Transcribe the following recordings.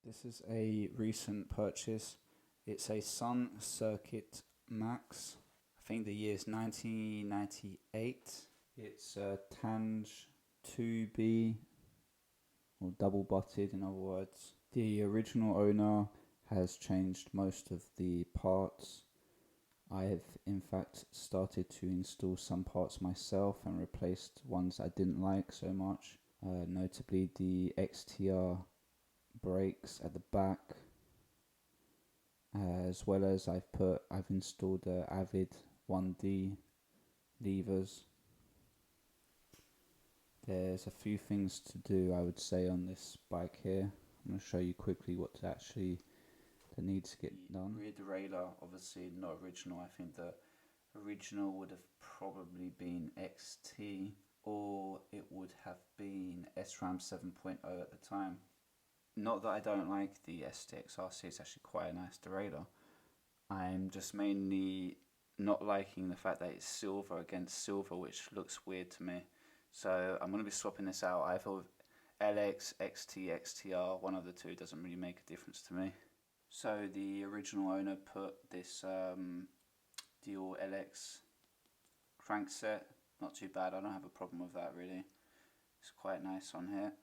This is a recent purchase. It's a SUNN Xircuit Max. I think the year is 1998. It's a Tange 2B, or double butted in other words. The original owner has changed most of the parts. I have in fact started to install some parts myself and replaced ones I didn't like so much, notably the XTR brakes at the back, as well as I've installed the Avid 1D levers. There's a few things to do, I would say, on this bike here. I'm going to show you quickly what that needs to get done. Rear derailleur, obviously not original. I think the original would have probably been XT, or it would have been SRAM 7.0 at the time. Not that I don't like the STX RC, it's actually quite a nice derailleur. I'm just mainly not liking the fact that it's silver against silver, which looks weird to me. So I'm going to be swapping this out either with LX, XT, XTR, one of the two, doesn't really make a difference to me. So the original owner put this Dual LX crankset, not too bad, I don't have a problem with that really. It's quite nice on here.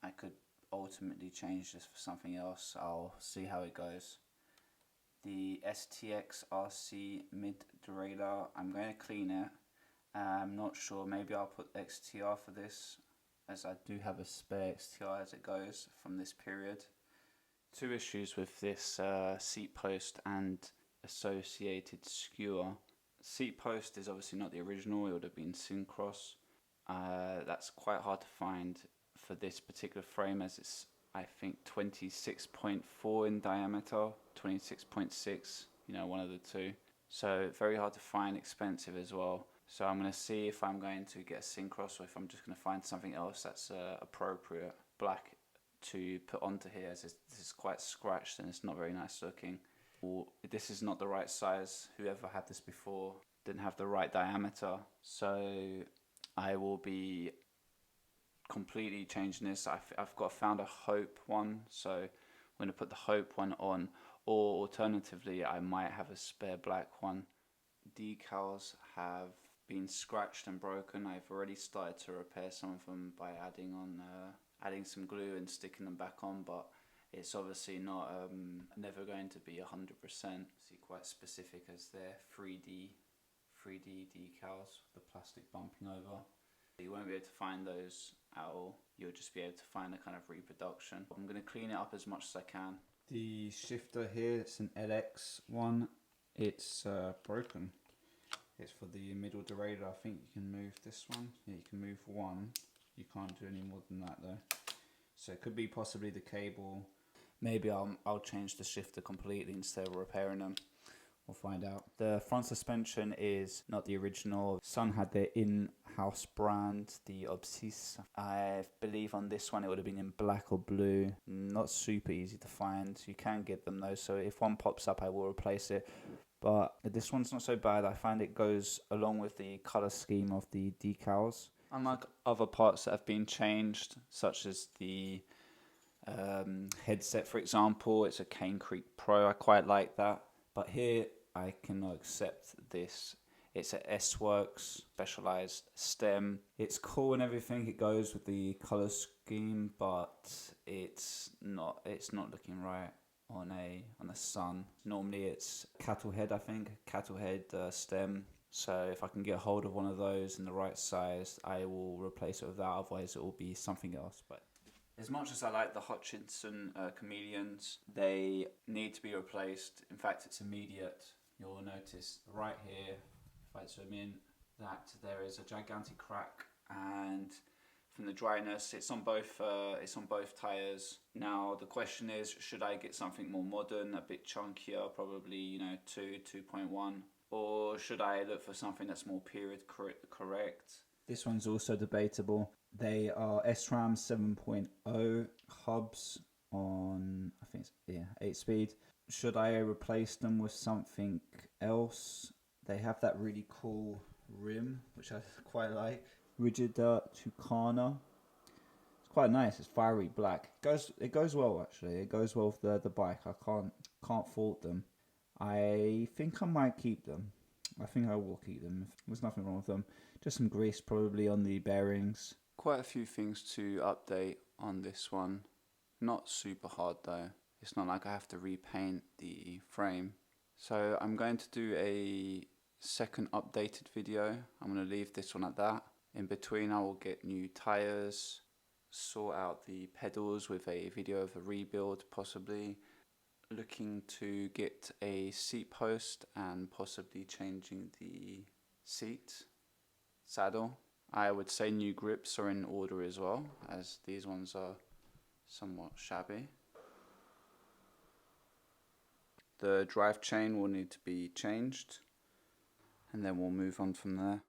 I could ultimately change this for something else, I'll see how it goes. The STX RC mid derailleur, I'm going to clean it. I'm not sure, maybe I'll put XTR for this, as I do have a spare XTR as it goes from this period. Two issues with this seat post and associated skewer. Seat post is obviously not the original, it would have been Syncross. That's quite hard to find for this particular frame, as it's I think 26.4 in diameter, 26.6, one of the two. So very hard to find, expensive as well. So I'm going to see if I'm going to get a Syncross or if I'm just going to find something else that's appropriate black to put onto here, as this is quite scratched and it's not very nice looking. Or this is not the right size, whoever had this before didn't have the right diameter, so I will be completely changing this. I've found a Hope one, so I'm going to put the Hope one on, or alternatively I might have a spare black one. Decals have been scratched and broken. I've already started to repair some of them by adding some glue and sticking them back on, but it's obviously not never going to be 100%. See, quite specific as they're 3D decals, the plastic bumping over. You won't be able to find those at all. You'll just be able to find a kind of reproduction. I'm going to clean it up as much as I can. The shifter here, it's an LX one. It's broken. It's for the middle derailleur. I think you can move this one. Yeah, you can move one. You can't do any more than that though. So it could be possibly the cable. Maybe I'll change the shifter completely instead of repairing them. We'll find out. The front suspension is not the original. SUNN had their in-house brand, the Obsesse. I believe on this one it would have been in black or blue. Not super easy to find. You can get them though, so if one pops up I will replace it. But this one's not so bad. I find it goes along with the colour scheme of the decals. Unlike other parts that have been changed, such as the headset for example, it's a Cane Creek Pro, I quite like that. But here I cannot accept this. It's a S-Works specialized stem. It's cool and everything, it goes with the color scheme, but it's not looking right on a SUNN. Normally it's cattle head, I think, cattle head stem. So if I can get hold of one of those in the right size, I will replace it with that, otherwise it will be something else. But as much as I like the Hutchinson Chameleons, they need to be replaced. In fact, it's immediate. You'll notice right here, if I zoom in, that there is a gigantic crack, and from the dryness, it's on both tires. Now the question is, should I get something more modern, a bit chunkier, probably 2.1, or should I look for something that's more period correct? This one's also debatable. They are SRAM 7.0 hubs on, I think it's 8 speed. Should I replace them with something else? They have that really cool rim, which I quite like. Rigida Tucana. quite nice. It's fiery black. It goes well actually. It goes well with the bike. I can't fault them. I think I might keep them. I think I will keep them. There's nothing wrong with them. Just some grease probably on the bearings. Quite a few things to update on this one. Not super hard though. It's not like I have to repaint the frame. So I'm going to do a second updated video. I'm going to leave this one at that. In between I will get new tyres, sort out the pedals with a video of a rebuild possibly. Looking to get a seat post and possibly changing the seat saddle. I would say new grips are in order as well, as these ones are somewhat shabby. The drive chain will need to be changed, and then we'll move on from there.